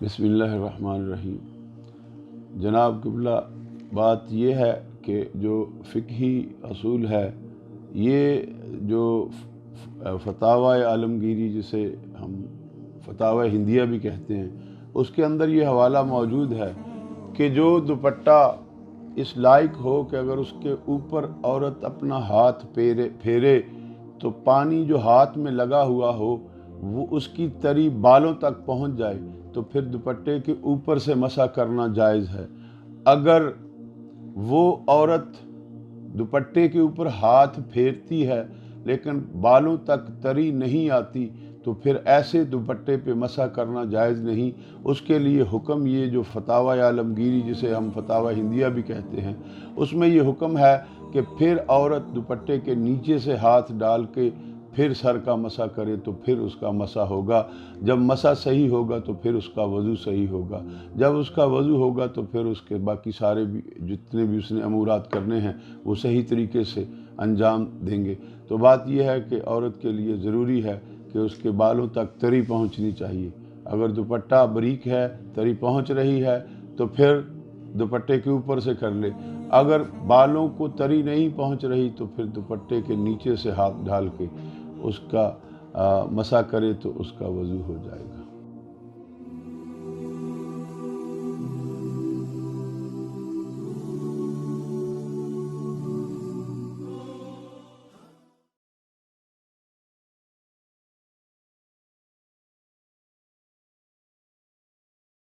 बिस्मिल्लाहिर्रहमानिर्रहीम। जनाब क़िबला, बात ये है कि जो फ़िक़ही असूल है, ये जो फ़तावा आलमगीरी जिसे हम फ़तावा हिंदिया भी कहते हैं, उसके अंदर ये हवाला मौजूद है कि जो दुपट्टा इस लायक हो कि अगर उसके ऊपर औरत अपना हाथ फेरे तो पानी जो हाथ में लगा हुआ हो वो उसकी तरी बालों तक पहुंच जाए, तो फिर दुपट्टे के ऊपर से मसा करना जायज़ है। अगर वो औरत दुपट्टे के ऊपर हाथ फेरती है लेकिन बालों तक तरी नहीं आती, तो फिर ऐसे दुपट्टे पे मसा करना जायज़ नहीं। उसके लिए हुक्म ये जो फ़तावा आलमगीरी जिसे हम फ़तावा हिंदिया भी कहते हैं, उसमें ये हुक्म है कि फिर औरत दुपट्टे के नीचे से हाथ डाल के फिर सर का मसा करे तो फिर उसका मसा होगा। जब मसा सही होगा तो फिर उसका वज़ू सही होगा। जब उसका वज़ू होगा तो फिर उसके बाकी सारे भी जितने भी उसने अमूरात करने हैं वो सही तरीके से अंजाम देंगे। तो बात यह है कि औरत के लिए ज़रूरी है कि उसके बालों तक तरी पहुंचनी चाहिए। अगर दुपट्टा बारीक है, तरी पहुंच रही है, तो फिर दुपट्टे के ऊपर से कर ले। अगर बालों को तरी नहीं पहुंच रही तो फिर दुपट्टे के नीचे से हाथ डाल के उसका मसा करे तो उसका वज़ू हो जाएगा।